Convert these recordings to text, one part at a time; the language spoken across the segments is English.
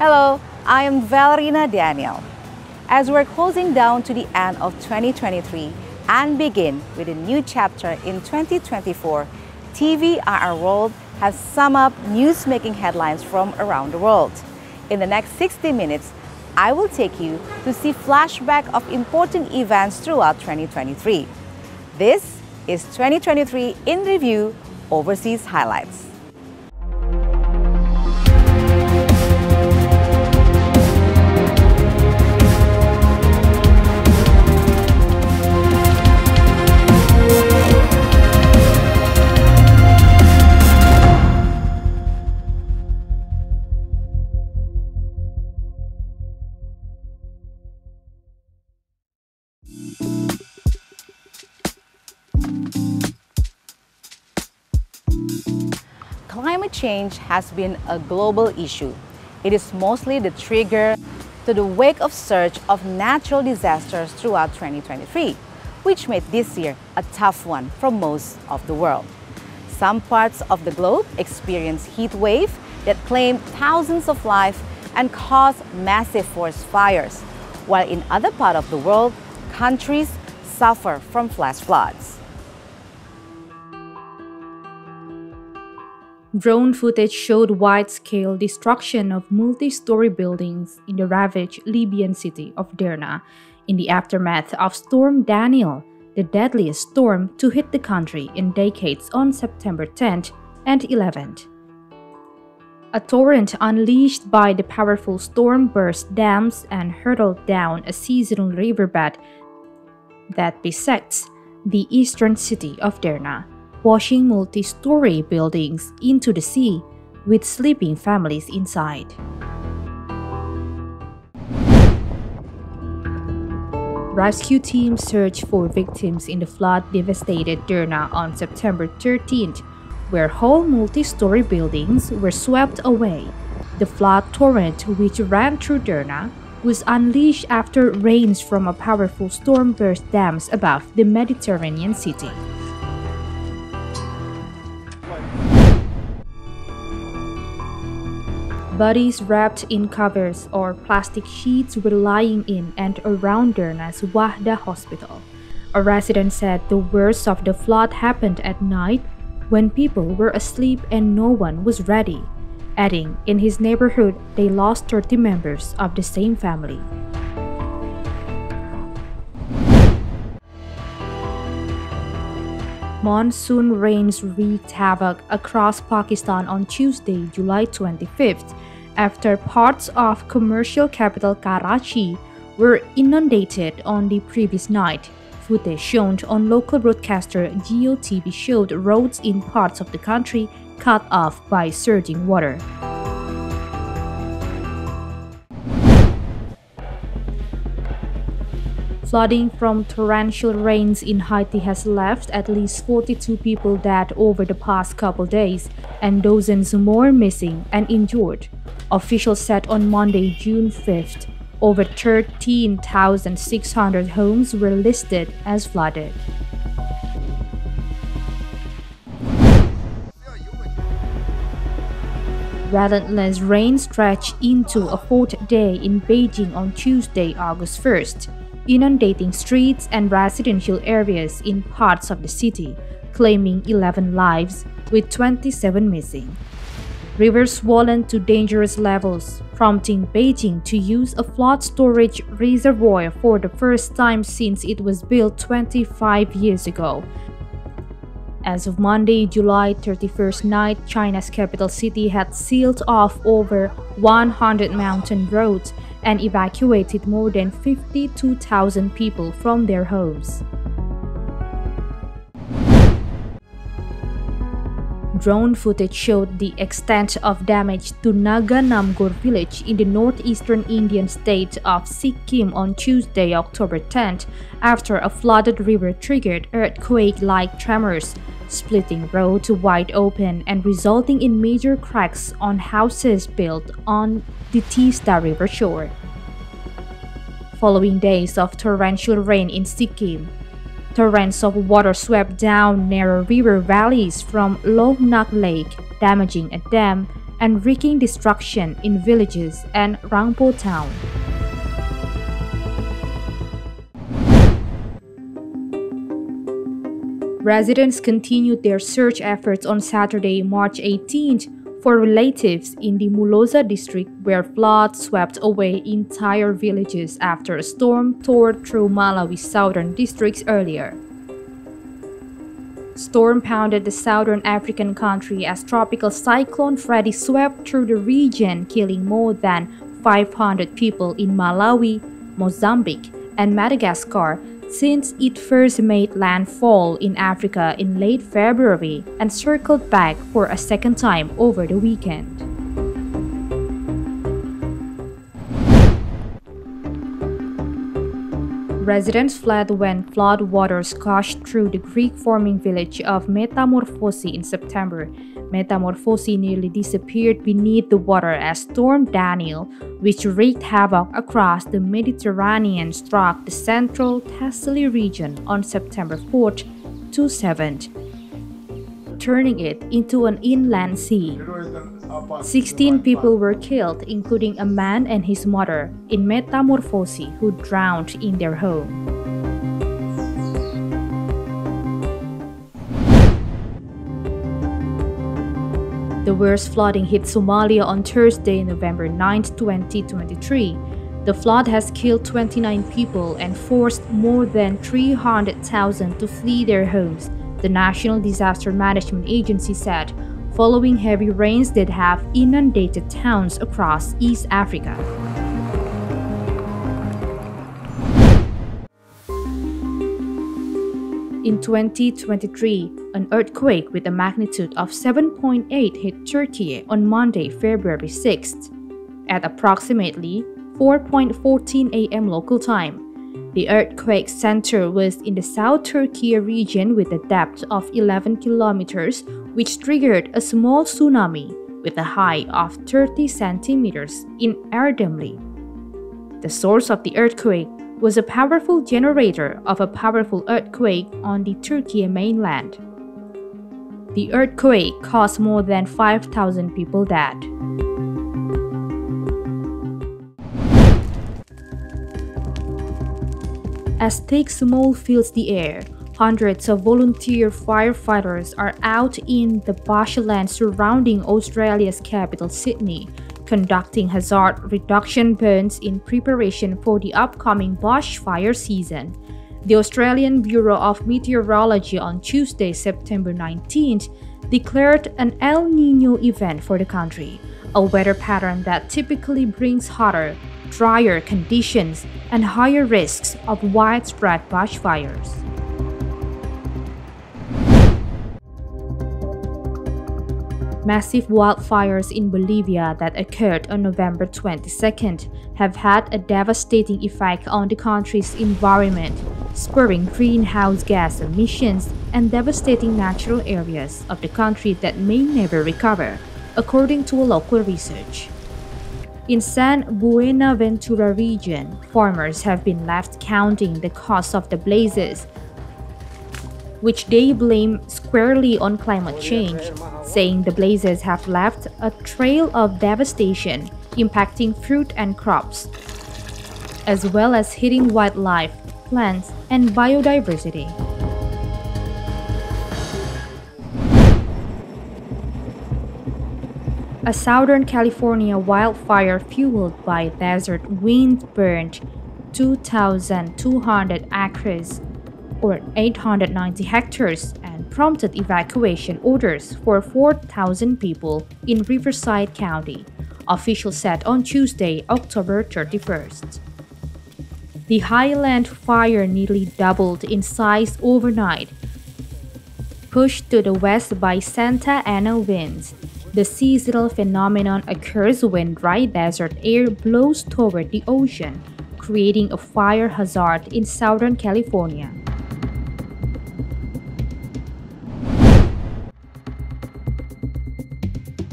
Hello, I am Valerina Daniel. As we're closing down to the end of 2023 and begin with a new chapter in 2024, TVRI World has summed up news-making headlines from around the world. In the next 60 minutes, I will take you to see flashback of important events throughout 2023. This is 2023 in Review Overseas Highlights. Climate change has been a global issue. It is mostly the trigger to the wake of surge of natural disasters throughout 2023, which made this year a tough one for most of the world. Some parts of the globe experienced heat wave that claimed thousands of lives and caused massive forest fires, while in other parts of the world, countries suffer from flash floods. Drone footage showed wide-scale destruction of multi-story buildings in the ravaged Libyan city of Derna in the aftermath of Storm Daniel, the deadliest storm to hit the country in decades on September 10th and 11th. A torrent unleashed by the powerful storm burst dams and hurtled down a seasonal riverbed that bisects the eastern city of Derna, washing multi-story buildings into the sea with sleeping families inside. Rescue teams searched for victims in the flood-devastated Derna on September 13th, where whole multi-story buildings were swept away. The flood torrent, which ran through Derna, was unleashed after rains from a powerful storm burst dams above the Mediterranean city. Bodies wrapped in covers or plastic sheets were lying in and around Derna's Wahda hospital. A resident said the worst of the flood happened at night when people were asleep and no one was ready, adding, in his neighborhood, they lost 30 members of the same family. Monsoon rains wreaked havoc across Pakistan on Tuesday, July 25th, after parts of commercial capital Karachi were inundated on the previous night. Footage shown on local broadcaster Geo TV showed roads in parts of the country cut off by surging water. Flooding from torrential rains in Haiti has left at least 42 people dead over the past couple days and dozens more missing and injured. Officials said on Monday, June 5th, over 13,600 homes were listed as flooded. Relentless rain stretched into a fourth day in Beijing on Tuesday, August 1st, inundating streets and residential areas in parts of the city, claiming 11 lives, with 27 missing. Rivers swollen to dangerous levels, prompting Beijing to use a flood storage reservoir for the first time since it was built 25 years ago. As of Monday, July 31st night, China's capital city had sealed off over 100 mountain roads and evacuated more than 52,000 people from their homes. Drone footage showed the extent of damage to Naga Namgur village in the northeastern Indian state of Sikkim on Tuesday, October 10th, after a flooded river triggered earthquake-like tremors, splitting roads wide open and resulting in major cracks on houses built on the Teesta River shore. Following days of torrential rain in Sikkim, torrents of water swept down narrow river valleys from Lohnak Lake, damaging a dam and wreaking destruction in villages and Rangpo town. Residents continued their search efforts on Saturday, March 18th, for relatives in the Muloza district where floods swept away entire villages after a storm tore through Malawi's southern districts earlier. Storm pounded the southern African country as Tropical Cyclone Freddy swept through the region, killing more than 500 people in Malawi, Mozambique, and Madagascar since it first made landfall in Africa in late February and circled back for a second time over the weekend. Residents fled when flood waters gushed through the Greek-forming village of Metamorphosi in September. Metamorphosi nearly disappeared beneath the water as Storm Daniel, which wreaked havoc across the Mediterranean, struck the central Thessaly region on September 4th to 7th, turning it into an inland sea. 16 people were killed, including a man and his mother, in Metamorphosi who drowned in their home. The worst flooding hit Somalia on Thursday, November 9, 2023. The flood has killed 29 people and forced more than 300,000 to flee their homes, the National Disaster Management Agency said, following heavy rains that have inundated towns across East Africa. In 2023, an earthquake with a magnitude of 7.8 hit Turkey on Monday, February 6th, at approximately 4:14 a.m. local time. The earthquake center was in the South Turkey region with a depth of 11 kilometers, which triggered a small tsunami with a height of 30 centimeters in Erdemli. The source of the earthquake was a powerful generator of a powerful earthquake on the Turkey mainland. The earthquake caused more than 5,000 people dead. As thick smoke fills the air, hundreds of volunteer firefighters are out in the bushland surrounding Australia's capital, Sydney, conducting hazard reduction burns in preparation for the upcoming bushfire season. The Australian Bureau of Meteorology on Tuesday, September 19th, declared an El Niño event for the country, a weather pattern that typically brings hotter, drier conditions and higher risks of widespread bushfires. Massive wildfires in Bolivia that occurred on November 22nd have had a devastating effect on the country's environment, spurring greenhouse gas emissions and devastating natural areas of the country that may never recover, according to a local research. In San Buenaventura region, farmers have been left counting the cost of the blazes, which they blame squarely on climate change, saying the blazes have left a trail of devastation impacting fruit and crops, as well as hitting wildlife, plants, and biodiversity. A Southern California wildfire fueled by desert wind burned 2,200 acres or 890 hectares and prompted evacuation orders for 4,000 people in Riverside County, officials said on Tuesday, October 31st. The Highland fire nearly doubled in size overnight, pushed to the west by Santa Ana winds. The seasonal phenomenon occurs when dry desert air blows toward the ocean, creating a fire hazard in Southern California.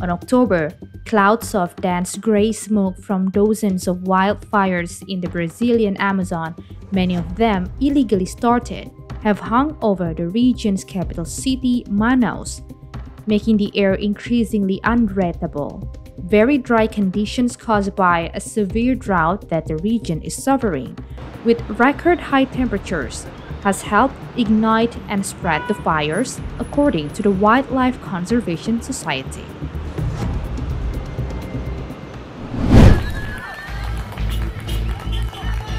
On October, clouds of dense gray smoke from dozens of wildfires in the Brazilian Amazon, many of them illegally started, have hung over the region's capital city, Manaus. making the air increasingly unbreathable. Very dry conditions caused by a severe drought that the region is suffering, with record high temperatures, has helped ignite and spread the fires, according to the Wildlife Conservation Society.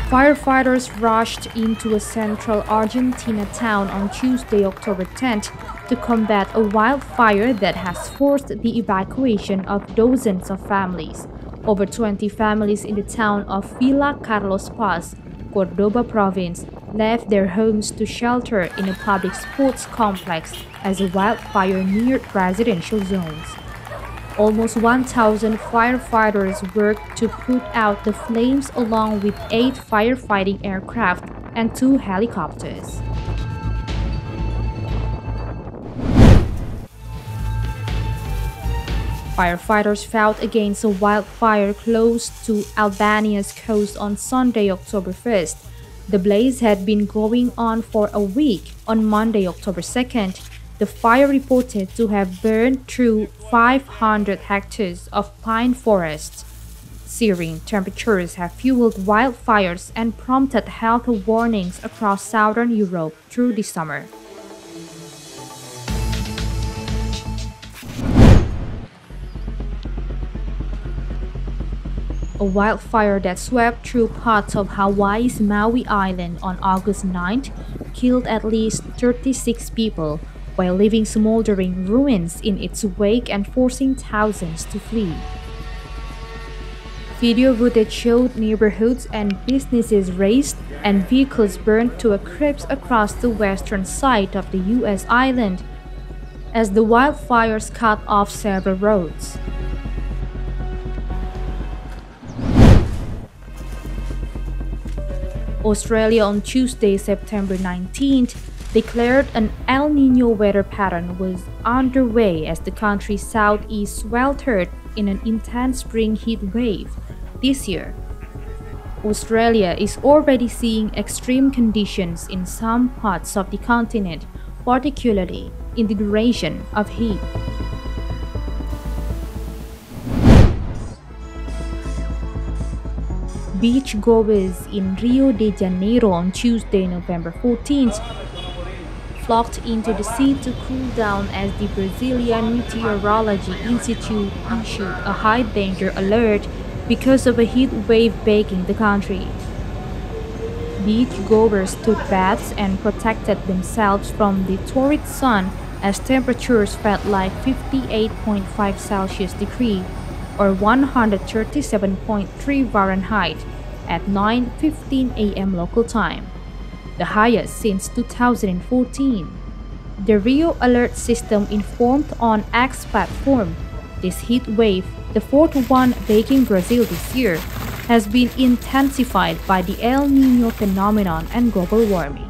Firefighters rushed into a central Argentina town on Tuesday, October 10th, to combat a wildfire that has forced the evacuation of dozens of families. Over 20 families in the town of Villa Carlos Paz, Cordoba province, left their homes to shelter in a public sports complex as a wildfire neared residential zones. Almost 1,000 firefighters worked to put out the flames along with 8 firefighting aircraft and 2 helicopters. Firefighters fought against a wildfire close to Albania's coast on Sunday, October 1st. The blaze had been going on for a week. On Monday, October 2nd, the fire reported to have burned through 500 hectares of pine forests. Searing temperatures have fueled wildfires and prompted health warnings across southern Europe through the summer. A wildfire that swept through parts of Hawaii's Maui Island on August 9th killed at least 36 people, while leaving smoldering ruins in its wake and forcing thousands to flee. Video footage showed neighborhoods and businesses razed and vehicles burned to a crisp across the western side of the U.S. island as the wildfires cut off several roads. Australia on Tuesday, September 19th, declared an El Niño weather pattern was underway as the country's southeast sweltered in an intense spring heat wave. This year, Australia is already seeing extreme conditions in some parts of the continent, particularly in the duration of heat. Beachgoers in Rio de Janeiro on Tuesday, November 14th, flocked into the sea to cool down as the Brazilian Meteorology Institute issued a high danger alert because of a heat wave baking the country. Beachgoers took baths and protected themselves from the torrid sun as temperatures felt like 58.5 Celsius degree or 137.3 Fahrenheit at 9:15 a.m. local time, the highest since 2014. The Rio Alert system informed on X platform this heat wave, the fourth one baking Brazil this year, has been intensified by the El Niño phenomenon and global warming.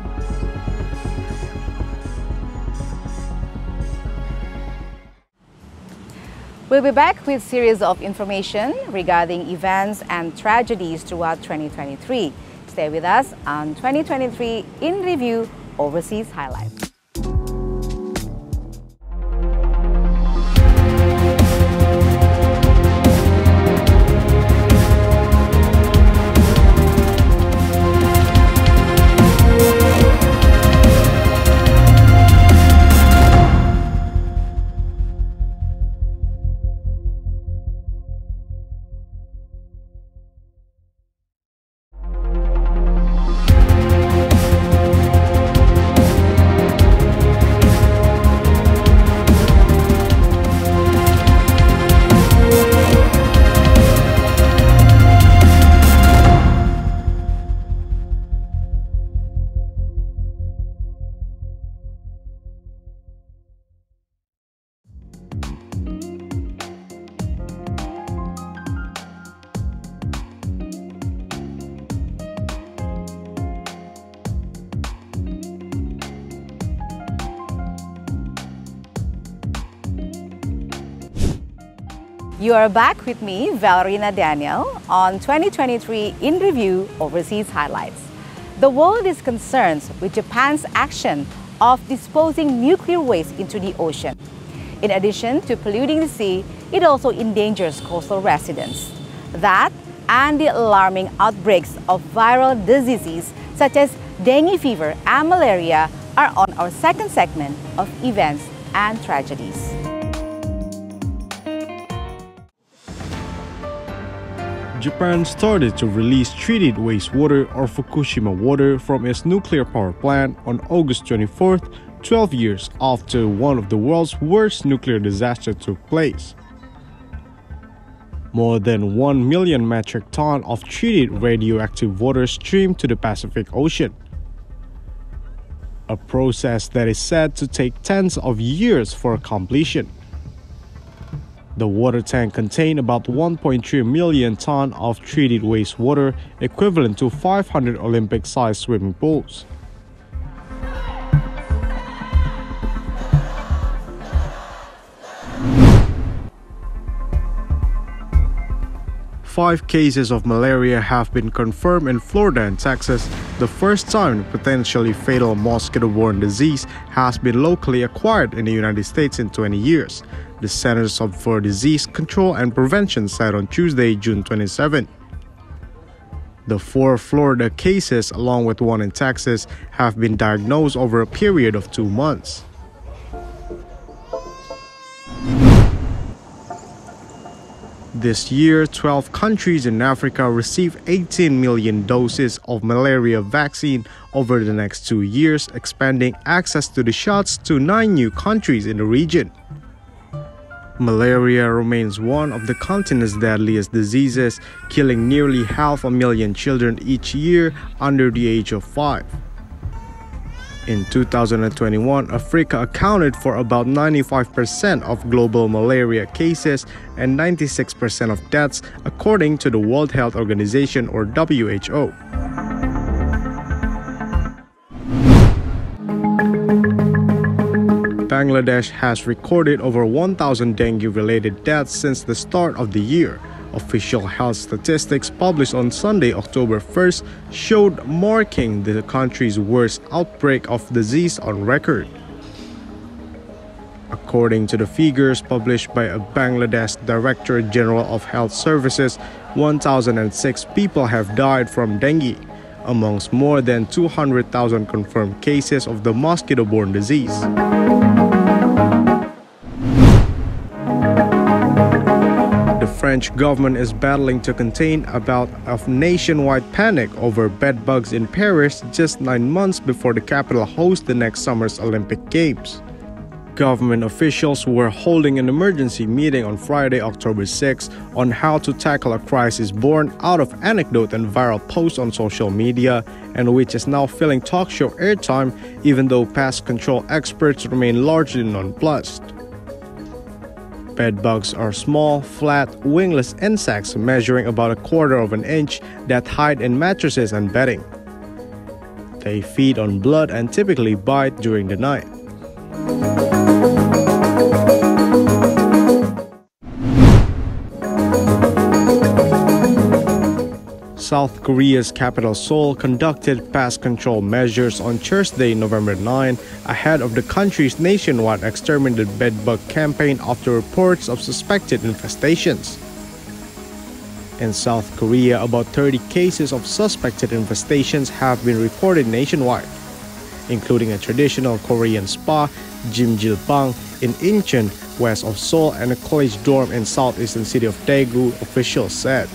We'll be back with a series of information regarding events and tragedies throughout 2023. Stay with us on 2023 in Review Overseas Highlights. You are back with me, Valerina Daniel, on 2023 in Review Overseas Highlights. The world is concerned with Japan's action of disposing nuclear waste into the ocean. In addition to polluting the sea, it also endangers coastal residents. That and the alarming outbreaks of viral diseases such as dengue fever and malaria are on our second segment of events and tragedies. Japan started to release treated wastewater or Fukushima water from its nuclear power plant on August 24th, 12 years after one of the world's worst nuclear disasters took place. More than 1 million metric tons of treated radioactive water streamed to the Pacific Ocean, a process that is said to take tens of years for completion. The water tank contained about 1.3 million tons of treated wastewater, equivalent to 500 Olympic-sized swimming pools. Five cases of malaria have been confirmed in Florida and Texas, the first time the potentially fatal mosquito-borne disease has been locally acquired in the United States in 20 years, the Centers for Disease Control and Prevention said on Tuesday, June 27. The 4 Florida cases, along with one in Texas, have been diagnosed over a period of 2 months. This year, 12 countries in Africa received 18 million doses of malaria vaccine over the next 2 years, expanding access to the shots to 9 new countries in the region. Malaria remains one of the continent's deadliest diseases, killing nearly 500,000 children each year under the age of 5. In 2021, Africa accounted for about 95% of global malaria cases and 96% of deaths, according to the World Health Organization or WHO. Bangladesh has recorded over 1,000 dengue-related deaths since the start of the year. Official health statistics published on Sunday, October 1st, showed marking the country's worst outbreak of disease on record. According to the figures published by a Bangladesh Director General of Health Services, 1,006 people have died from dengue, amongst more than 200,000 confirmed cases of the mosquito-borne disease. The French government is battling to contain a bout of nationwide panic over bedbugs in Paris just 9 months before the capital hosts the next summer's Olympic Games. Government officials were holding an emergency meeting on Friday, October 6, on how to tackle a crisis born out of anecdote and viral posts on social media, and which is now filling talk show airtime, even though pest control experts remain largely nonplussed. Bedbugs are small, flat, wingless insects measuring about a quarter of an inch that hide in mattresses and bedding. They feed on blood and typically bite during the night. South Korea's capital Seoul conducted pest control measures on Thursday, November 9, ahead of the country's nationwide exterminated bedbug campaign after reports of suspected infestations. In South Korea, about 30 cases of suspected infestations have been reported nationwide, including a traditional Korean spa, Jimjilbang, in Incheon, west of Seoul, and a college dorm in southeastern city of Daegu, officials said.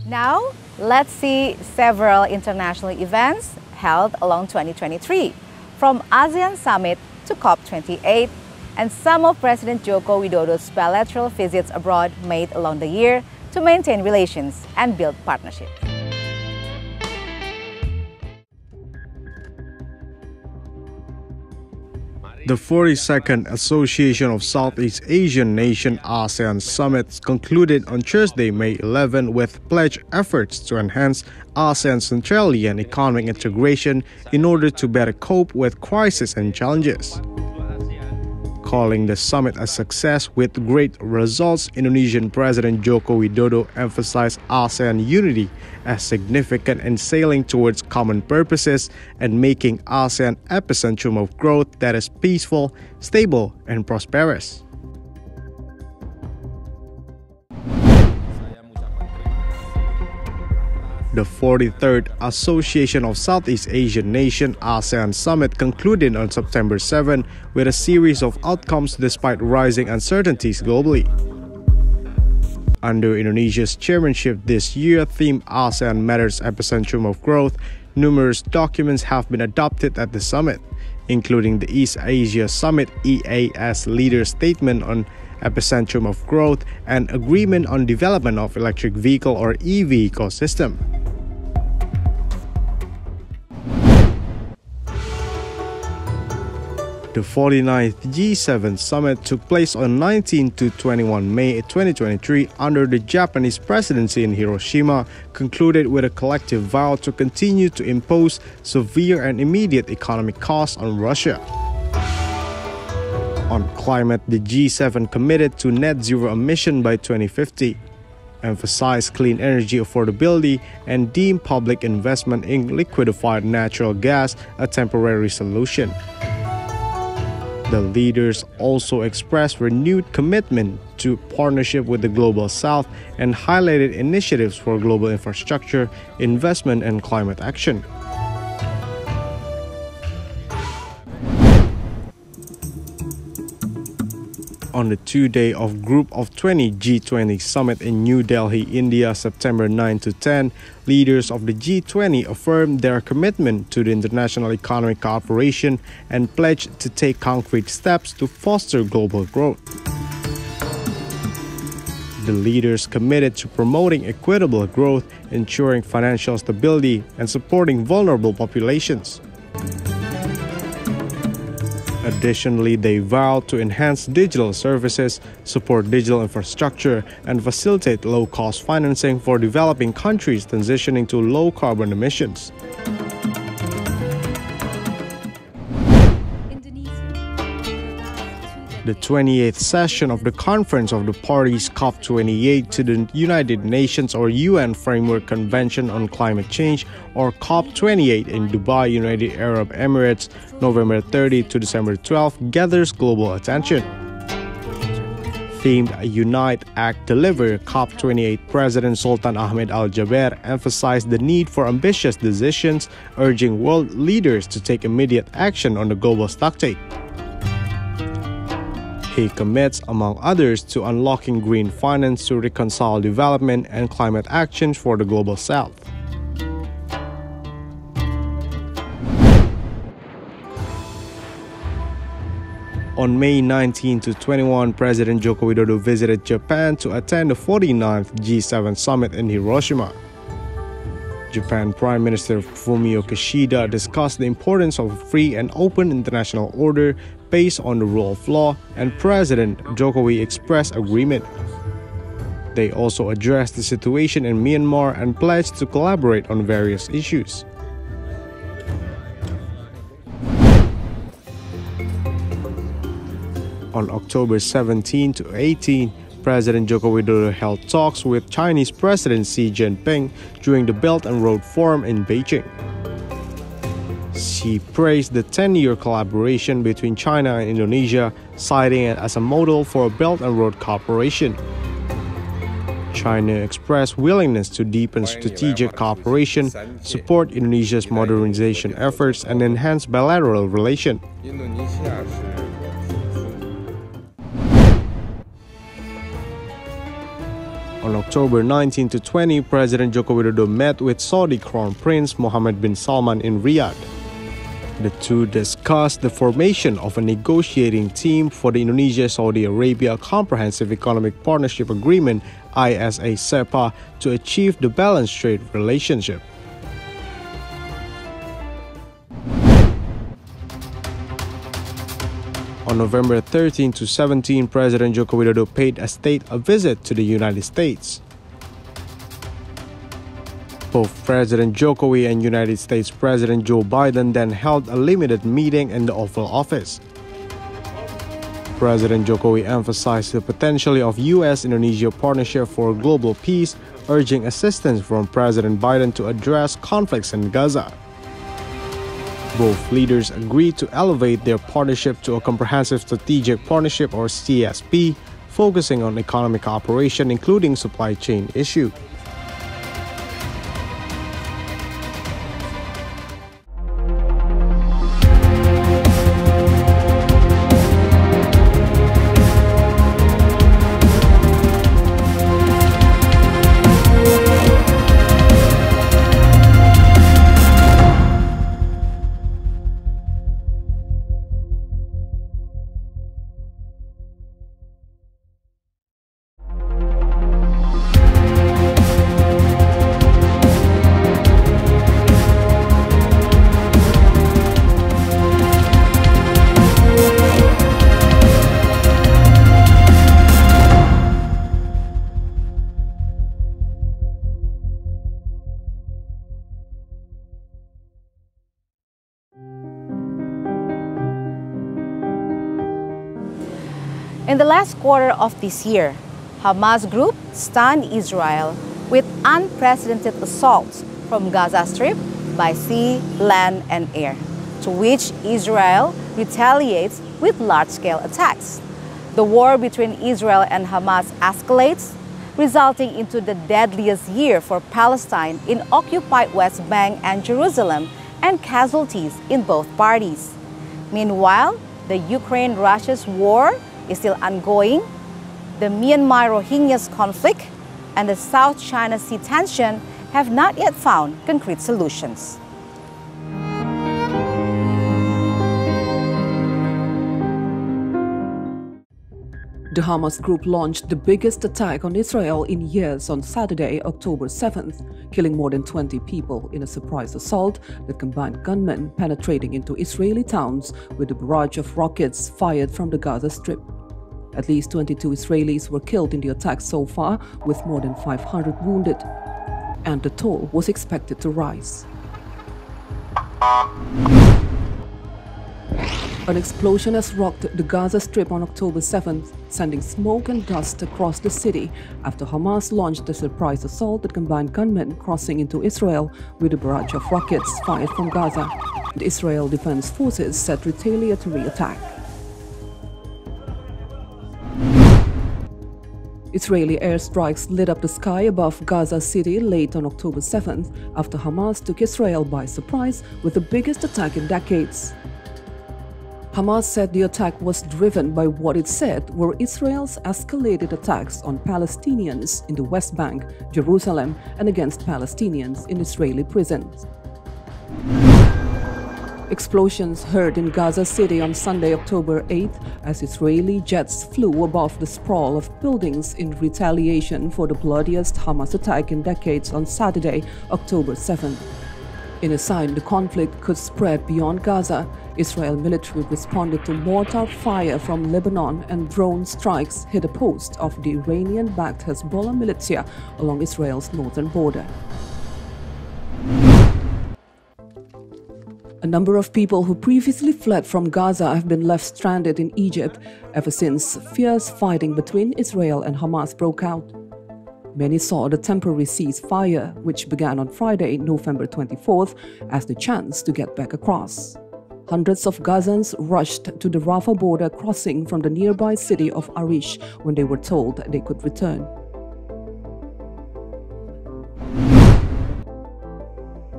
Now, let's see several international events held along 2023, from ASEAN Summit to COP28, and some of President Joko Widodo's bilateral visits abroad made along the year to maintain relations and build partnerships. The 42nd Association of Southeast Asian Nation ASEAN Summit concluded on Thursday, May 11, with pledged efforts to enhance ASEAN centrality and economic integration in order to better cope with crises and challenges. Calling the summit a success with great results, Indonesian President Joko Widodo emphasized ASEAN unity as significant in sailing towards common purposes and making ASEAN epicentrum of growth that is peaceful, stable, and prosperous. The 43rd Association of Southeast Asian Nation ASEAN Summit concluded on September 7 with a series of outcomes despite rising uncertainties globally. Under Indonesia's chairmanship this year, themed ASEAN Matters Epicentrum of Growth, numerous documents have been adopted at the summit, including the East Asia Summit EAS Leader Statement on Epicentrum of Growth and Agreement on Development of Electric Vehicle or EV Ecosystem. The 49th G7 Summit took place on 19 to 21 May 2023 under the Japanese presidency in Hiroshima, concluded with a collective vow to continue to impose severe and immediate economic costs on Russia. On climate, the G7 committed to net zero emission by 2050, emphasized clean energy affordability, and deemed public investment in liquefied natural gas a temporary solution. The leaders also expressed renewed commitment to partnership with the Global South and highlighted initiatives for global infrastructure, investment, and climate action. On the two-day Group of 20 G20 Summit in New Delhi, India, September 9 to 10, leaders of the G20 affirmed their commitment to the international economic cooperation and pledged to take concrete steps to foster global growth. The leaders committed to promoting equitable growth, ensuring financial stability, and supporting vulnerable populations. Additionally, they vowed to enhance digital services, support digital infrastructure, and facilitate low-cost financing for developing countries transitioning to low-carbon emissions. The 28th session of the Conference of the Parties COP28 to the United Nations or UN Framework Convention on Climate Change or COP28 in Dubai, United Arab Emirates, November 30 to December 12 gathers global attention. Themed Unite, Act, Deliver, COP28 President Sultan Ahmed Al-Jaber emphasized the need for ambitious decisions, urging world leaders to take immediate action on the global stocktake. He commits, among others, to unlocking green finance to reconcile development and climate actions for the Global South. On May 19 to 21, President Joko Widodo visited Japan to attend the 49th G7 Summit in Hiroshima. Japan Prime Minister Fumio Kishida discussed the importance of a free and open international order based on the rule of law, and President Jokowi expressed agreement. They also addressed the situation in Myanmar and pledged to collaborate on various issues. On October 17 to 18, President Joko Widodo held talks with Chinese President Xi Jinping during the Belt and Road Forum in Beijing. Xi praised the 10-year collaboration between China and Indonesia, citing it as a model for a Belt and Road cooperation. China expressed willingness to deepen strategic cooperation, support Indonesia's modernization efforts, and enhance bilateral relations. On October 19 to 20, President Joko Widodo met with Saudi Crown Prince Mohammed bin Salman in Riyadh. The two discussed the formation of a negotiating team for the Indonesia-Saudi Arabia Comprehensive Economic Partnership Agreement (ISA-CEPA) to achieve the balanced trade relationship. On November 13 to 17, President Joko Widodo paid a visit to the United States. Both President Jokowi and United States President Joe Biden then held a limited meeting in the Oval Office. President Jokowi emphasized the potential of U.S.-Indonesia partnership for global peace, urging assistance from President Biden to address conflicts in Gaza. Both leaders agreed to elevate their partnership to a comprehensive strategic partnership or CSP, focusing on economic cooperation including supply chain issues. In the last quarter of this year, Hamas group stunned Israel with unprecedented assaults from Gaza Strip by sea, land, and air, to which Israel retaliates with large-scale attacks. The war between Israel and Hamas escalates, resulting into the deadliest year for Palestine in occupied West Bank and Jerusalem, and casualties in both parties. Meanwhile, the Ukraine-Russia's war is still ongoing, the Myanmar Rohingyas conflict and the South China Sea tension have not yet found concrete solutions. The Hamas group launched the biggest attack on Israel in years on Saturday, October 7th, killing more than 20 people in a surprise assault that combined gunmen penetrating into Israeli towns with a barrage of rockets fired from the Gaza Strip. At least 22 Israelis were killed in the attack so far, with more than 500 wounded, and the toll was expected to rise. An explosion has rocked the Gaza Strip on October 7th, sending smoke and dust across the city after Hamas launched a surprise assault that combined gunmen crossing into Israel with a barrage of rockets fired from Gaza. The Israel Defense Forces said retaliatory attack. Israeli airstrikes lit up the sky above Gaza City late on October 7th after Hamas took Israel by surprise with the biggest attack in decades. Hamas said the attack was driven by what it said were Israel's escalated attacks on Palestinians in the West Bank, Jerusalem, and against Palestinians in Israeli prisons. Explosions heard in Gaza City on Sunday, October 8th, as Israeli jets flew above the sprawl of buildings in retaliation for the bloodiest Hamas attack in decades on Saturday, October 7th. In a sign the conflict could spread beyond Gaza, Israel military responded to mortar fire from Lebanon, and drone strikes hit a post of the Iranian-backed Hezbollah militia along Israel's northern border. A number of people who previously fled from Gaza have been left stranded in Egypt ever since fierce fighting between Israel and Hamas broke out. Many saw the temporary ceasefire, which began on Friday, November 24th, as the chance to get back across. Hundreds of Gazans rushed to the Rafah border crossing from the nearby city of Arish when they were told they could return.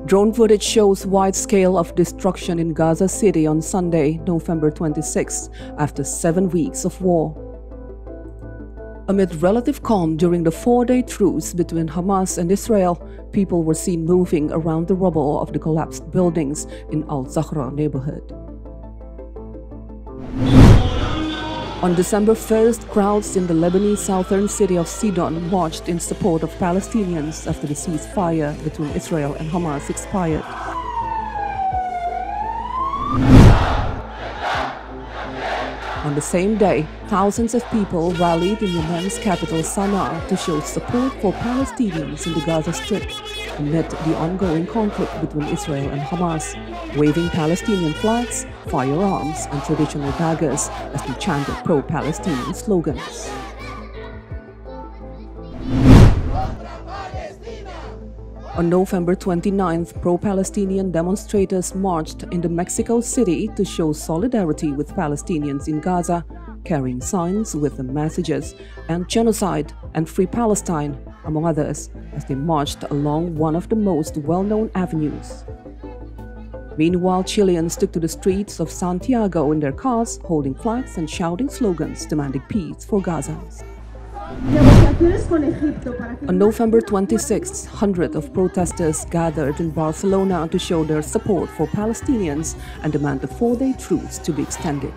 Drone footage shows wide scale of destruction in Gaza City on Sunday, November 26, after 7 weeks of war. Amid relative calm during the 4-day truce between Hamas and Israel, people were seen moving around the rubble of the collapsed buildings in Al-Zahra neighborhood. On December 1st, crowds in the Lebanese southern city of Sidon marched in support of Palestinians after the ceasefire between Israel and Hamas expired. On the same day, thousands of people rallied in Yemen's capital Sana'a to show support for Palestinians in the Gaza Strip amid the ongoing conflict between Israel and Hamas, waving Palestinian flags, firearms, and traditional daggers as they chanted pro-Palestinian slogans. On November 29th, pro-Palestinian demonstrators marched into Mexico City to show solidarity with Palestinians in Gaza, carrying signs with the messages "End Genocide" and "Free Palestine," among others, as they marched along one of the most well-known avenues. Meanwhile, Chileans took to the streets of Santiago in their cars, holding flags and shouting slogans demanding peace for Gaza. On November 26th, hundreds of protesters gathered in Barcelona to show their support for Palestinians and demand the 4-day truce to be extended.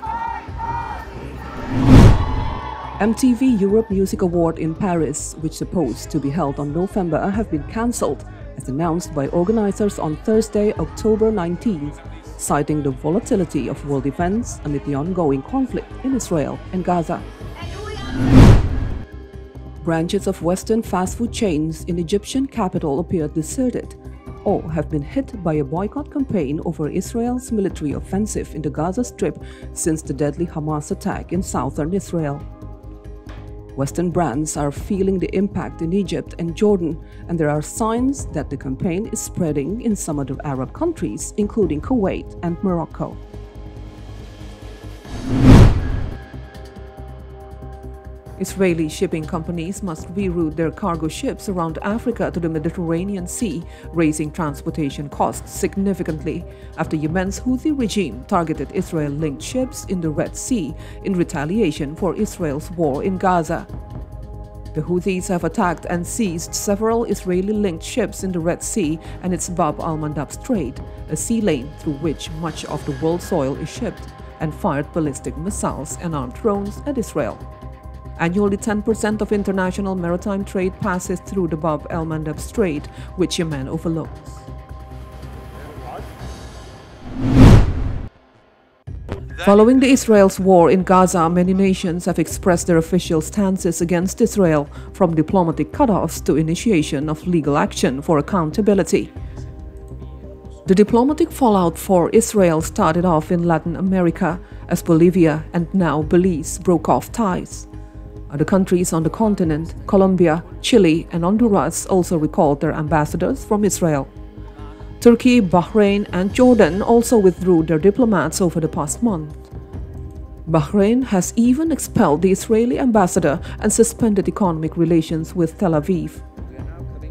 MTV Europe Music Award in Paris, which supposed to be held on November, have been cancelled, as announced by organizers on Thursday, October 19th, citing the volatility of world events amid the ongoing conflict in Israel and Gaza. Branches of Western fast food chains in Egyptian capital appear deserted or have been hit by a boycott campaign over Israel's military offensive in the Gaza Strip since the deadly Hamas attack in southern Israel. Western brands are feeling the impact in Egypt and Jordan, and there are signs that the campaign is spreading in some other Arab countries, including Kuwait and Morocco. Israeli shipping companies must reroute their cargo ships around Africa to the Mediterranean Sea, raising transportation costs significantly after Yemen's Houthi regime targeted Israel-linked ships in the Red Sea in retaliation for Israel's war in Gaza. The Houthis have attacked and seized several Israeli-linked ships in the Red Sea and its Bab al-Mandab Strait, a sea lane through which much of the world's oil is shipped, and fired ballistic missiles and armed drones at Israel. Annually, 10% of international maritime trade passes through the Bab el-Mandab Strait, which Yemen overlooks. Following the Israel's war in Gaza, many nations have expressed their official stances against Israel, from diplomatic cutoffs to initiation of legal action for accountability. The diplomatic fallout for Israel started off in Latin America, as Bolivia and now Belize broke off ties. Other countries on the continent, Colombia, Chile, and Honduras, also recalled their ambassadors from Israel. Turkey, Bahrain, and Jordan also withdrew their diplomats over the past month. Bahrain has even expelled the Israeli ambassador and suspended economic relations with Tel Aviv.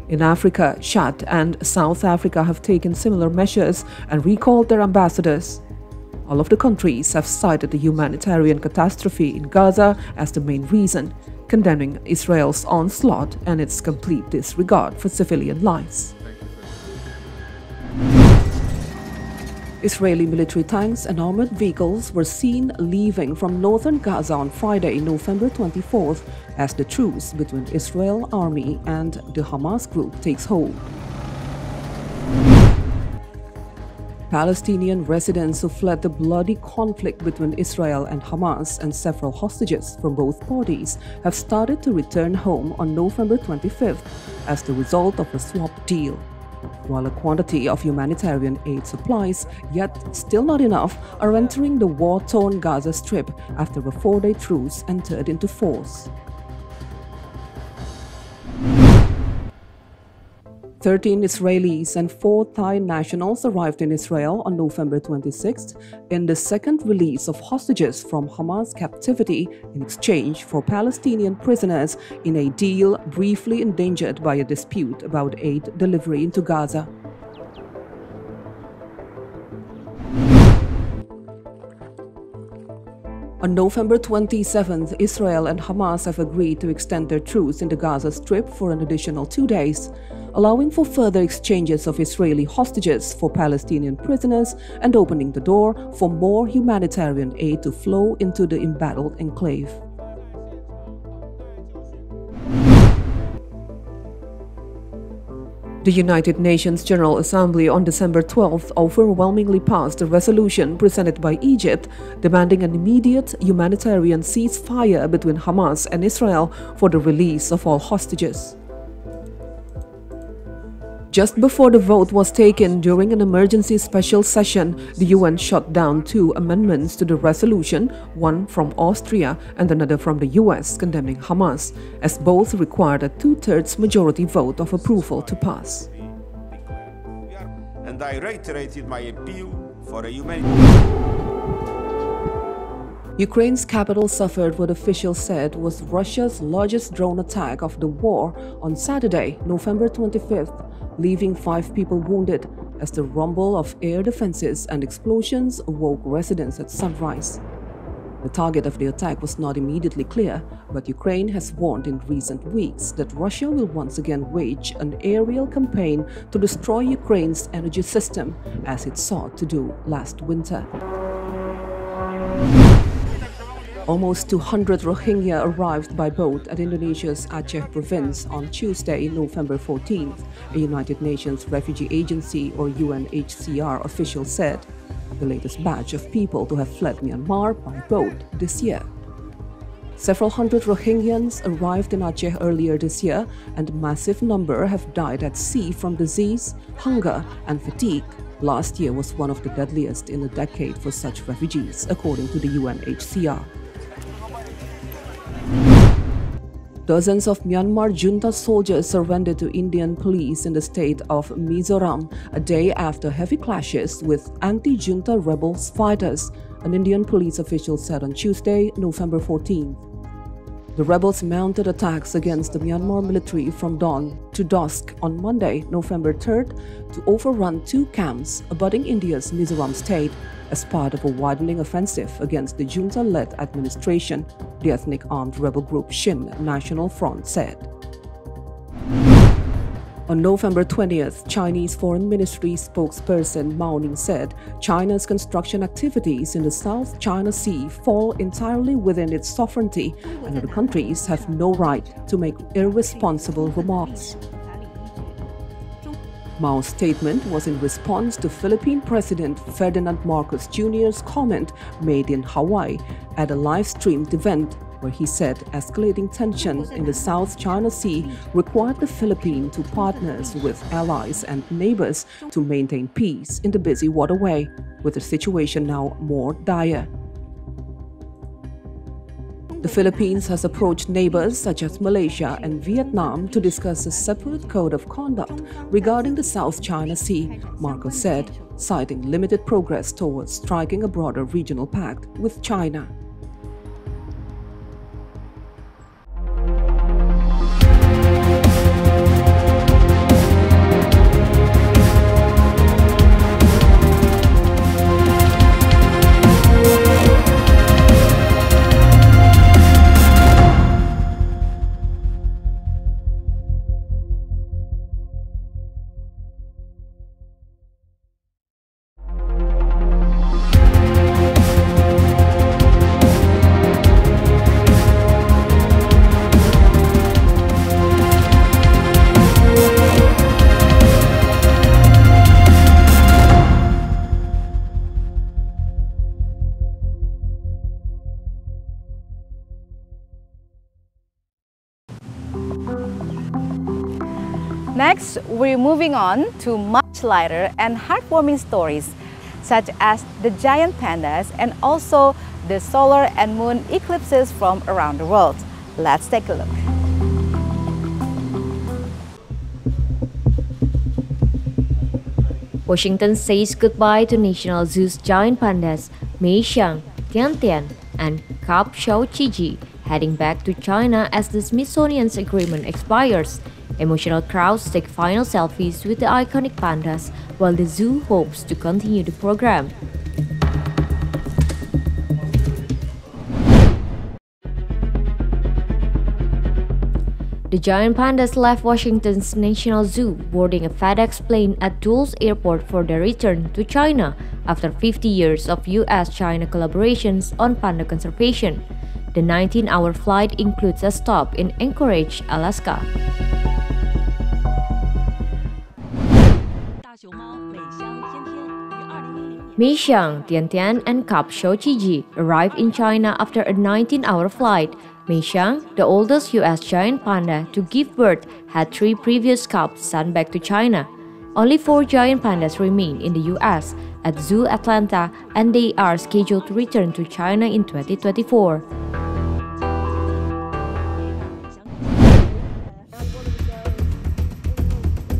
In Africa, Chad and South Africa have taken similar measures and recalled their ambassadors. All of the countries have cited the humanitarian catastrophe in Gaza as the main reason, condemning Israel's onslaught and its complete disregard for civilian lives. Israeli military tanks and armored vehicles were seen leaving from northern Gaza on Friday, November 24th, as the truce between Israel army and the Hamas group takes hold. Palestinian residents who fled the bloody conflict between Israel and Hamas and several hostages from both parties have started to return home on November 25th as the result of a swap deal. While a quantity of humanitarian aid supplies, yet still not enough, are entering the war-torn Gaza Strip after a 4-day truce entered into force. 13 Israelis and 4 Thai nationals arrived in Israel on November 26th in the second release of hostages from Hamas captivity in exchange for Palestinian prisoners in a deal briefly endangered by a dispute about aid delivery into Gaza. On On November 27th, Israel and Hamas have agreed to extend their truce in the Gaza Strip for an additional 2 days, allowing for further exchanges of Israeli hostages for Palestinian prisoners and opening the door for more humanitarian aid to flow into the embattled enclave. The United Nations General Assembly on December 12th overwhelmingly passed a resolution presented by Egypt demanding an immediate humanitarian ceasefire between Hamas and Israel for the release of all hostages. Just before the vote was taken during an emergency special session, the UN shot down 2 amendments to the resolution, one from Austria and another from the US, condemning Hamas, as both required a 2/3 majority vote of approval to pass. And I reiterated my appeal for a humanitarian. Ukraine's capital suffered what officials said was Russia's largest drone attack of the war on Saturday, November 25th, leaving 5 people wounded as the rumble of air defenses and explosions awoke residents at sunrise. The target of the attack was not immediately clear, but Ukraine has warned in recent weeks that Russia will once again wage an aerial campaign to destroy Ukraine's energy system, as it sought to do last winter. Almost 200 Rohingya arrived by boat at Indonesia's Aceh province on Tuesday, November 14th, a United Nations Refugee Agency or UNHCR official said, the latest batch of people to have fled Myanmar by boat this year. Several hundred Rohingyans arrived in Aceh earlier this year, and a massive number have died at sea from disease, hunger, and fatigue. Last year was one of the deadliest in a decade for such refugees, according to the UNHCR. Dozens of Myanmar junta soldiers surrendered to Indian police in the state of Mizoram a day after heavy clashes with anti-junta rebels fighters, an Indian police official said on Tuesday, November 14th. The rebels mounted attacks against the Myanmar military from dawn to dusk on Monday, November 3rd, to overrun 2 camps abutting India's Mizoram state as part of a widening offensive against the junta-led administration, the ethnic armed rebel group Shin National Front said. On November 20th, Chinese Foreign Ministry spokesperson Mao Ning said China's construction activities in the South China Sea fall entirely within its sovereignty and other countries have no right to make irresponsible remarks. Mao's statement was in response to Philippine President Ferdinand Marcos Jr.'s comment made in Hawaii at a live-streamed event where he said escalating tensions in the South China Sea required the Philippines to partners with allies and neighbors to maintain peace in the busy waterway, with the situation now more dire. The Philippines has approached neighbors such as Malaysia and Vietnam to discuss a separate code of conduct regarding the South China Sea, Marcos said, citing limited progress towards striking a broader regional pact with China. Next, we're moving on to much lighter and heartwarming stories, such as the giant pandas and also the solar and moon eclipses from around the world. Let's take a look. Washington says goodbye to National Zoo's giant pandas Mei Xiang, Tiantian, and Cap Xiao Qiji, heading back to China as the Smithsonian's agreement expires. Emotional crowds take final selfies with the iconic pandas, while the zoo hopes to continue the program. The giant pandas left Washington's National Zoo boarding a FedEx plane at Dulles Airport for their return to China after 50 years of US-China collaborations on panda conservation. The 19-hour flight includes a stop in Anchorage, Alaska. Meishan, Tiantian, and Cap Xiaoqiji arrived in China after a 19-hour flight. Meishan, the oldest U.S. giant panda to give birth, had 3 previous cubs sent back to China. Only 4 giant pandas remain in the U.S. at Zoo Atlanta, and they are scheduled to return to China in 2024.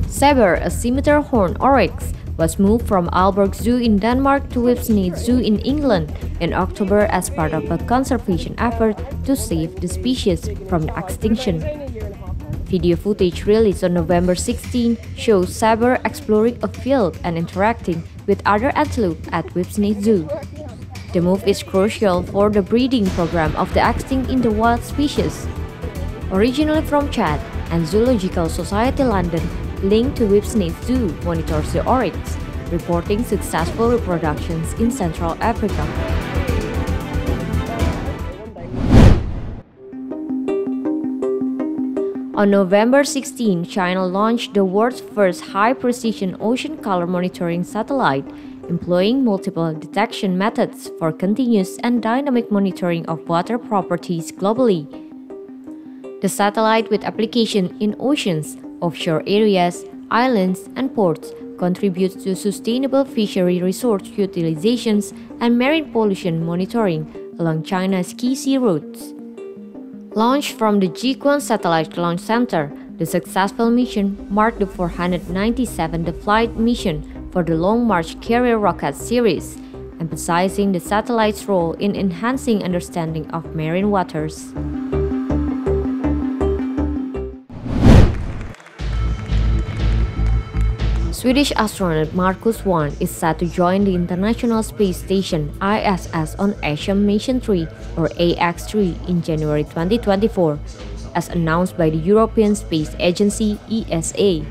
Saber, a scimitar horned oryx, was moved from Aalborg Zoo in Denmark to Whipsnade Zoo in England in October as part of a conservation effort to save the species from extinction. Video footage released on November 16 shows Saber exploring a field and interacting with other antelope at Whipsnade Zoo. The move is crucial for the breeding program of the extinct in the wild species. Originally from Chad, and Zoological Society London, linked to Whipsnade Zoo, monitors the oryx, reporting successful reproductions in Central Africa. On November 16, China launched the world's first high-precision ocean color monitoring satellite, employing multiple detection methods for continuous and dynamic monitoring of water properties globally. The satellite, with application in oceans, offshore areas, islands, and ports, contributes to sustainable fishery resource utilizations and marine pollution monitoring along China's key sea routes. Launched from the Jiuquan Satellite Launch Center, the successful mission marked the 497th flight mission for the Long March Carrier rocket series, emphasizing the satellite's role in enhancing understanding of marine waters. Swedish astronaut Marcus 1 is set to join the International Space Station ISS on Axiom Mission 3 or AX3 in January 2024, as announced by the European Space Agency ESA.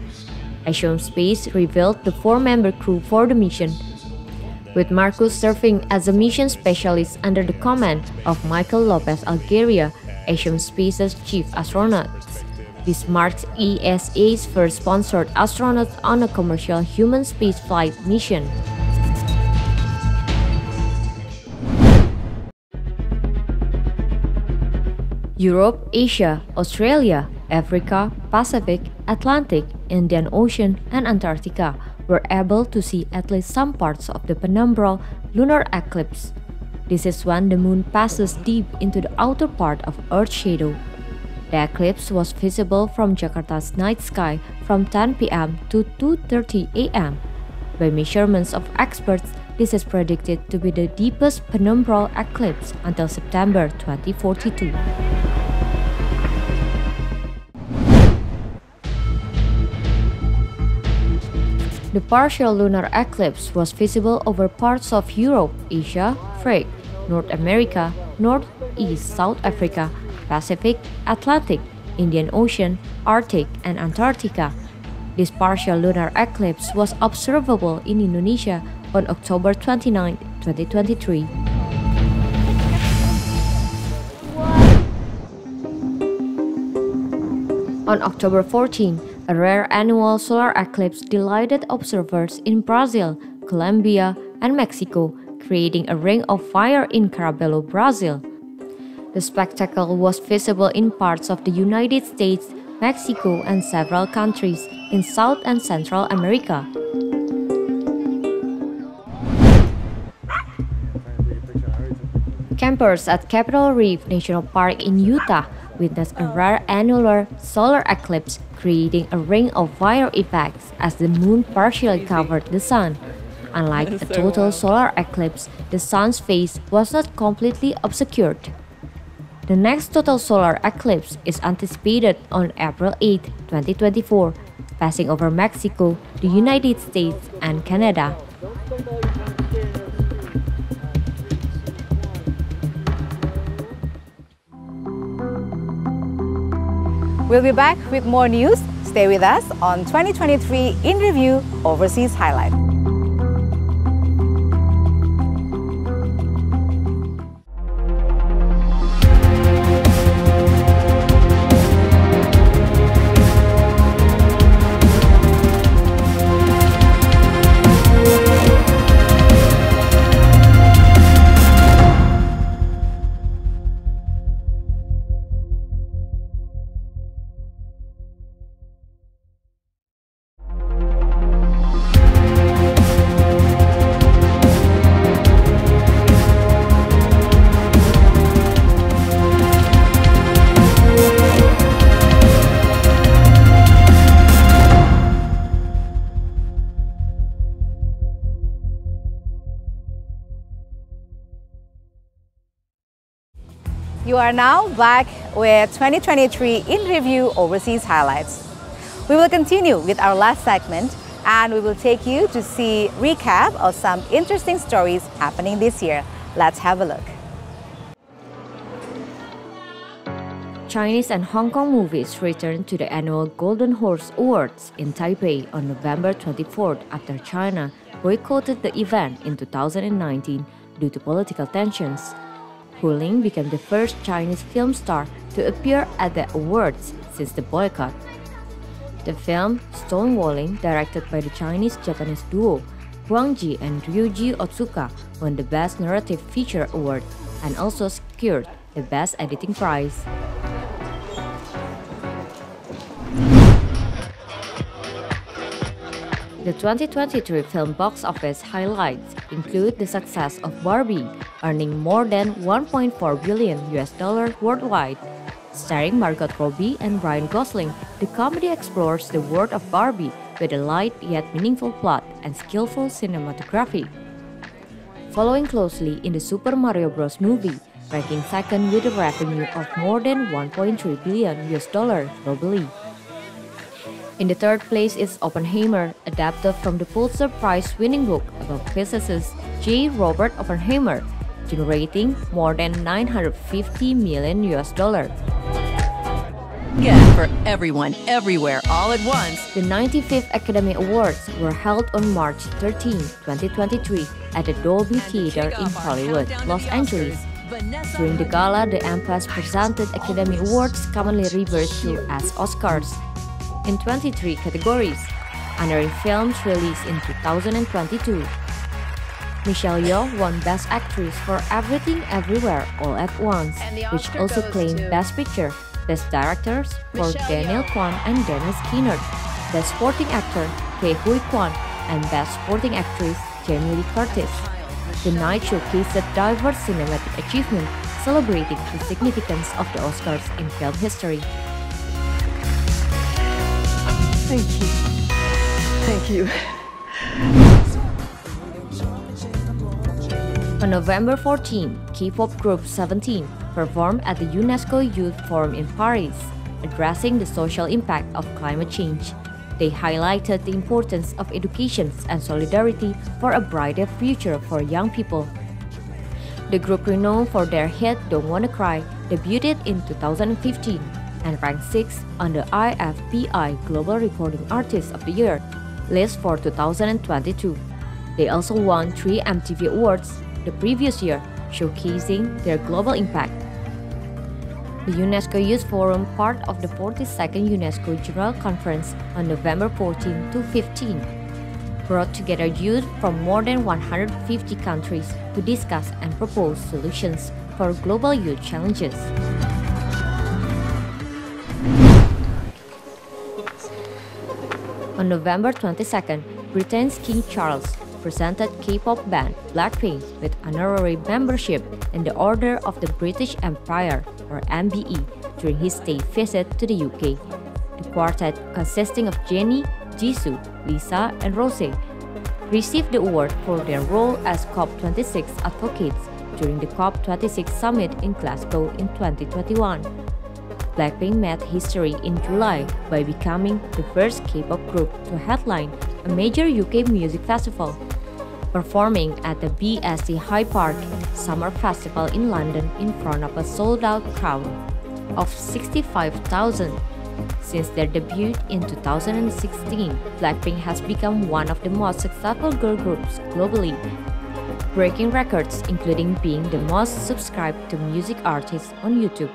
Axiom Space revealed the 4-member crew for the mission, with Marcus serving as a mission specialist under the command of Michael Lopez Algeria, Axiom Space's chief astronaut. This marks ESA's first sponsored astronauts on a commercial human spaceflight mission. Europe, Asia, Australia, Africa, Pacific, Atlantic, Indian Ocean, and Antarctica were able to see at least some parts of the penumbral lunar eclipse. This is when the moon passes deep into the outer part of Earth's shadow. The eclipse was visible from Jakarta's night sky from 10 p.m. to 2:30 a.m. By measurements of experts, this is predicted to be the deepest penumbral eclipse until September 2042. The partial lunar eclipse was visible over parts of Europe, Asia, Africa, North America, Northeast South Africa, Pacific, Atlantic, Indian Ocean, Arctic, and Antarctica. This partial lunar eclipse was observable in Indonesia on October 29, 2023. On October 14, a rare annual solar eclipse delighted observers in Brazil, Colombia, and Mexico, creating a ring of fire in Carabelo, Brazil. The spectacle was visible in parts of the United States, Mexico, and several countries in South and Central America. Campers at Capitol Reef National Park in Utah witnessed a rare annular solar eclipse, creating a ring of fire effects as the moon partially covered the sun. Unlike a total solar eclipse, the sun's face was not completely obscured. The next total solar eclipse is anticipated on April 8, 2024, passing over Mexico, the United States, and Canada. We'll be back with more news. Stay with us on 2023 In Review Overseas Highlight. You are now back with 2023 In Review Overseas Highlights. We will continue with our last segment and we will take you to see recap of some interesting stories happening this year. Let's have a look. Chinese and Hong Kong movies returned to the annual Golden Horse Awards in Taipei on November 24th after China boycotted the event in 2019 due to political tensions. Hu Ling became the first Chinese film star to appear at the awards since the boycott. The film, Stonewalling, directed by the Chinese-Japanese duo Huang Ji and Ryuji Otsuka, won the Best Narrative Feature Award and also secured the Best Editing prize. The 2023 film box office highlights include the success of Barbie, earning more than $1.4 billion worldwide. Starring Margot Robbie and Ryan Gosling, the comedy explores the world of Barbie with a light yet meaningful plot and skillful cinematography. Following closely in the Super Mario Bros. Movie, ranking second with a revenue of more than $1.3 billion globally. In the third place is Oppenheimer, adapted from the Pulitzer Prize-winning book about physicist J. Robert Oppenheimer, generating more than $950 million. Again for everyone, everywhere, all at once. The 95th Academy Awards were held on March 13, 2023 at the Dolby Theater in Hollywood, Los Angeles. During the gala, the Empress presented Academy Awards, commonly referred to as Oscars, in 23 categories, honoring films released in 2022. Michelle Yeoh won Best Actress for Everything Everywhere All at Once, which also claimed Best Picture, Best Directors for Daniel Kwan and Dennis Kennard, Best Supporting Actor Ke Huy Quan, and Best Supporting Actress Jamie Lee Curtis. The night showcased diverse cinematic achievement, celebrating the significance of the Oscars in film history. Thank you. Thank you. On November 14, K-pop group 17 performed at the UNESCO Youth Forum in Paris, addressing the social impact of climate change. They highlighted the importance of education and solidarity for a brighter future for young people. The group, renowned for their hit Don't Wanna Cry, debuted in 2015 and ranked 6th on the IFPI Global Recording Artist of the Year list for 2022. They also won 3 MTV Awards the previous year, showcasing their global impact. The UNESCO Youth Forum, part of the 42nd UNESCO General Conference on November 14 to 15, brought together youth from more than 150 countries to discuss and propose solutions for global youth challenges. On November 22nd, Britain's King Charles presented K-pop band Blackpink with honorary membership in the Order of the British Empire, or MBE, during his state visit to the UK. The quartet, consisting of Jennie, Jisoo, Lisa, and Rose, received the award for their role as COP26 advocates during the COP26 summit in Glasgow in 2021. Blackpink made history in July by becoming the first K-pop group to headline a major UK music festival, performing at the BSC Hyde Park Summer Festival in London in front of a sold-out crowd of 65,000 Since their debut in 2016, Blackpink has become one of the most successful girl groups globally, breaking records including being the most subscribed to music artist on YouTube.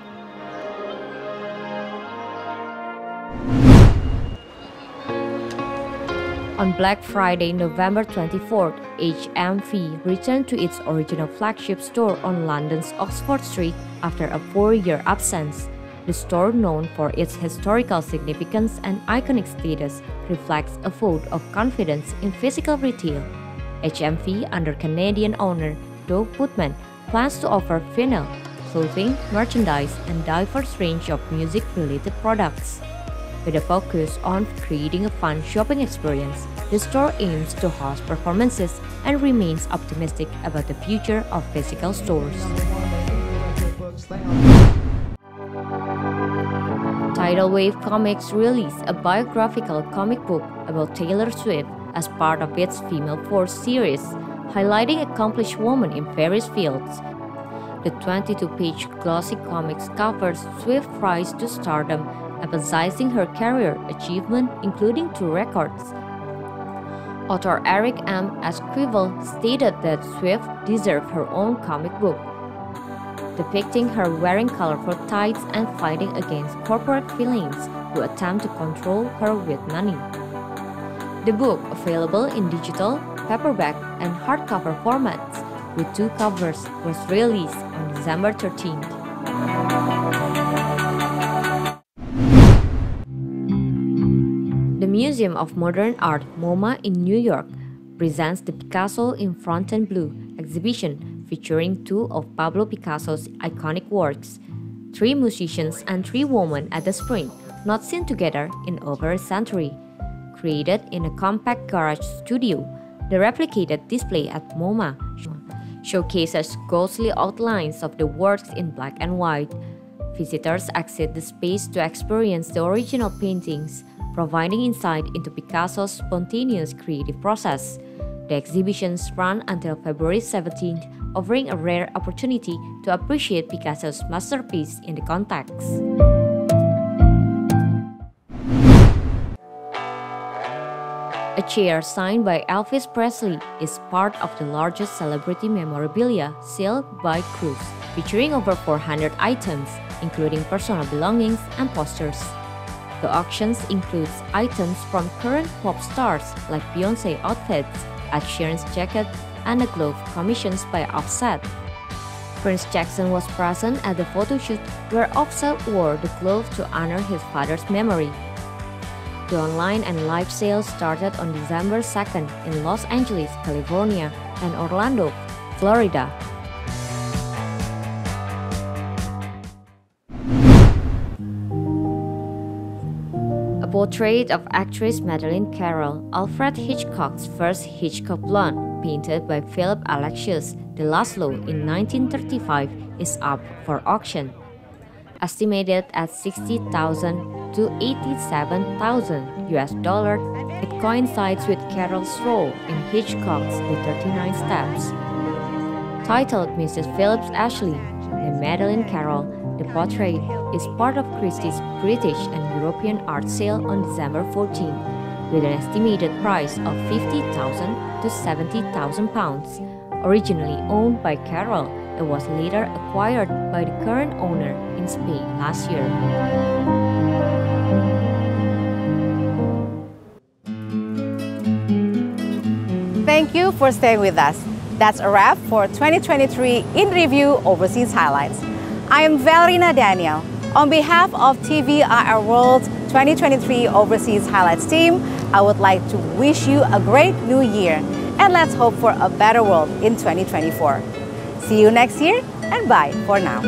On Black Friday, November 24th, HMV returned to its original flagship store on London's Oxford Street after a 4-year absence. The store, known for its historical significance and iconic status, reflects a vote of confidence in physical retail. HMV, under Canadian owner Doug Putman, plans to offer vinyl, clothing, merchandise, and diverse range of music-related products. With a focus on creating a fun shopping experience, the store aims to host performances and remains optimistic about the future of physical stores. Tidal Wave Comics released a biographical comic book about Taylor Swift as part of its Female Force series, highlighting accomplished women in various fields. The 22-page glossy comics covers Swift's rise to stardom, emphasizing her career achievement, including 2 records. Author Eric M. Esquivel stated that Swift deserved her own comic book, depicting her wearing colorful tights and fighting against corporate villains who attempt to control her with money. The book, available in digital, paperback, and hardcover formats, with 2 covers, was released on December 13th. The Museum of Modern Art, MoMA in New York, presents the Picasso in Fontainebleau exhibition featuring 2 of Pablo Picasso's iconic works, 3 musicians and 3 women at the sprint, not seen together in over a century. Created in a compact garage studio, the replicated display at MoMA showcases ghostly outlines of the works in black and white. Visitors exit the space to experience the original paintings, providing insight into Picasso's spontaneous creative process. The exhibitions run until February 17th, offering a rare opportunity to appreciate Picasso's masterpiece in the context. A chair signed by Elvis Presley is part of the largest celebrity memorabilia sale by Cruise, featuring over 400 items, including personal belongings and posters. The auctions includes items from current pop stars like Beyoncé outfits, Ed Sheeran's jacket, and a glove commissioned by Offset. Prince Jackson was present at the photo shoot where Offset wore the glove to honor his father's memory. The online and live sales started on December 2nd in Los Angeles, California, and Orlando, Florida. A portrait of actress Madeleine Carroll, Alfred Hitchcock's first Hitchcock blonde, painted by Philip Alexius de Laszlo in 1935, is up for auction. Estimated at $60,000 to $87,000 US, it coincides with Carroll's role in Hitchcock's The 39 Steps. Titled Mrs. Phillips Ashley by Madeleine Carroll, the portrait is part of Christie's British and European art sale on December 14, with an estimated price of £50,000 to £70,000. Originally owned by Carroll, it was later acquired by the current owner in Spain last year. Thank you for staying with us. That's a wrap for 2023 In Review Overseas Highlights. I am Valerina Daniel. On behalf of TVRI World 2023 Overseas Highlights team, I would like to wish you a great new year, and let's hope for a better world in 2024. See you next year, and bye for now.